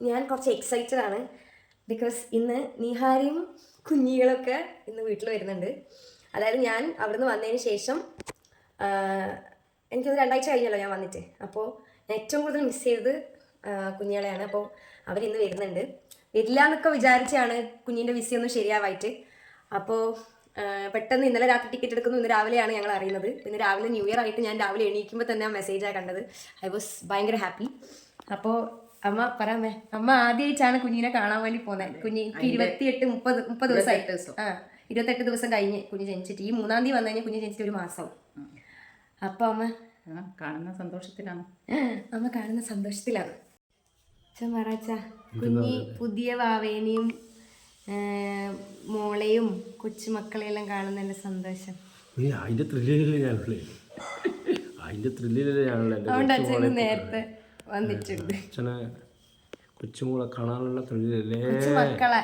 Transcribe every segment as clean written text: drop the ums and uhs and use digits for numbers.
ഞാൻ കുറച്ച് എക്സൈറ്റഡ് ആണ്. ബിക്കോസ് ഇന്ന് നിഹാരിയും കുഞ്ഞികളൊക്കെ ഇന്ന് വീട്ടിൽ വരുന്നുണ്ട്. അതായത് ഞാൻ അവിടുന്ന് വന്നതിന് ശേഷം എനിക്കത് 2 ആഴ്ച കഴിഞ്ഞല്ലോ ഞാൻ വന്നിട്ട്. അപ്പോൾ ഞാൻ ഏറ്റവും കൂടുതൽ മിസ് ചെയ്തത് കുഞ്ഞുങ്ങളെയാണ്. അപ്പോൾ അവരിന്ന് വരുന്നുണ്ട്. വരില്ല എന്നൊക്കെ വിചാരിച്ചാണ് കുഞ്ഞിൻ്റെ വിസയൊന്നും ശരിയാവായിട്ട്. അപ്പോൾ പെട്ടെന്ന് ഇന്നലെ രാത്രി ടിക്കറ്റ് എടുക്കുന്നു. ഇന്ന് രാവിലെയാണ് ഞങ്ങൾ അറിയുന്നത്. ഇന്ന് രാവിലെ ന്യൂ ഇയർ ആയിട്ട് ഞാൻ രാവിലെ എണീക്കുമ്പോൾ തന്നെ ആ മെസ്സേജാണ് കണ്ടത്. ഐ വാസ് ഭയങ്കര ഹാപ്പി. അപ്പോൾ അമ്മ പറയാമേ, അമ്മ ആദ്യമായിട്ടാണ് കുഞ്ഞിനെ കാണാൻ വേണ്ടി പോകുന്നത്. കുഞ്ഞിക്ക് 28-30 ദിവസമായിട്ട് 28 ദിവസം കഴിഞ്ഞ് കുഞ്ഞ് ജനിച്ചിട്ട്. ഈ 3-ാം തീയതി വന്നു കഴിഞ്ഞാൽ കുഞ്ഞ് ജനിച്ചിട്ട് 1 മാസം. അപ്പോൾ അമ്മ കാണുന്ന സന്തോഷത്തിലാണ്. അമ്മ കാണുന്ന സന്തോഷത്തിലാണ്. പറച്ച കുഞ്ഞി പുതിയ വാവേനെയും മോളെയും കൊച്ചുമക്കളെയെല്ലാം കാണുന്നതിൻ്റെ സന്തോഷം. അതിൻ്റെ ത്രില്ലിലല്ലേ അതുകൊണ്ട് അച്ഛൻ നേരത്തെ വന്നിട്ടുണ്ട്. അച്ഛനെ കൊച്ചുമോളെ കാണാനുള്ള ത്രില്ലിലല്ലേ മക്കളെ.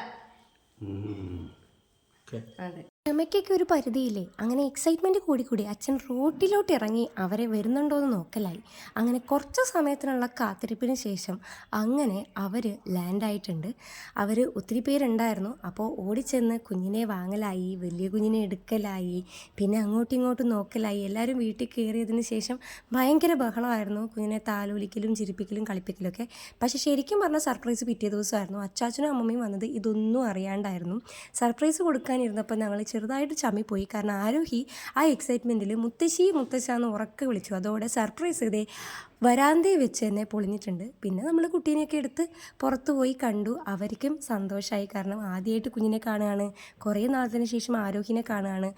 അതെ. ക്ഷമയ്ക്കൊക്കെ ഒരു പരിധിയില്ലേ. അങ്ങനെ എക്സൈറ്റ്മെൻറ്റ് കൂടി അച്ഛൻ റോട്ടിലോട്ട് ഇറങ്ങി അവരെ വരുന്നുണ്ടോ എന്ന് നോക്കലായി. അങ്ങനെ കുറച്ച് സമയത്തിനുള്ള കാത്തിരിപ്പിന് ശേഷം അങ്ങനെ അവർ ലാൻഡായിട്ടുണ്ട്. അവർ ഒത്തിരി പേരുണ്ടായിരുന്നു. അപ്പോൾ ഓടിച്ചെന്ന് കുഞ്ഞിനെ വാങ്ങലായി, വലിയ കുഞ്ഞിനെ എടുക്കലായി, പിന്നെ അങ്ങോട്ടും ഇങ്ങോട്ടും നോക്കലായി. എല്ലാവരും വീട്ടിൽ കയറിയതിന് ശേഷം ഭയങ്കര ബഹളമായിരുന്നു. കുഞ്ഞിനെ താലോലിക്കലും ചിരിപ്പിക്കലും കളിപ്പിക്കലൊക്കെ. പക്ഷേ ശരിക്കും പറഞ്ഞാൽ സർപ്രൈസ് പിറ്റേ ദിവസമായിരുന്നു. അച്ചാച്ചനും അമ്മമ്മയും വന്നത് ഇതൊന്നും അറിയാണ്ടായിരുന്നു. സർപ്രൈസ് കൊടുക്കാനിരുന്നപ്പോൾ ഞങ്ങൾ ചെറുതായിട്ട് ചമ്മിപ്പോയി. കാരണം ആരോഹി ആ എക്സൈറ്റ്മെൻറ്റിൽ മുത്തശ്ശാന്ന് ഉറക്കെ വിളിച്ചു. അതോടെ സർപ്രൈസ് ഇതേ വരാന്തയിൽ വെച്ച് തന്നെ പൊളിഞ്ഞിട്ടുണ്ട്. പിന്നെ നമ്മൾ കുട്ടീനെയൊക്കെ എടുത്ത് പുറത്തു പോയി കണ്ടു. അവർക്കും സന്തോഷമായി. കാരണം ആദ്യമായിട്ട് കുഞ്ഞിനെ കാണുകയാണ്, കുറേ നാളത്തിന് ശേഷം ആരോഹിനെ കാണുകയാണ്.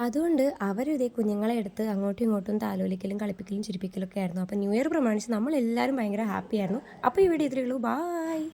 അതുകൊണ്ട് അവരിതേ കുഞ്ഞുങ്ങളെ എടുത്ത് അങ്ങോട്ടും ഇങ്ങോട്ടും താലോലിക്കലും കളിപ്പിക്കലും ചിരിപ്പിക്കലൊക്കെ ആയിരുന്നു. അപ്പോൾ ന്യൂ ഇയർ പ്രമാണിച്ച് നമ്മളെല്ലാവരും ഭയങ്കര ഹാപ്പിയായിരുന്നു. അപ്പോൾ ഈ വീഡിയോ ഇത്രയേ ഉള്ളൂ. ബായ്.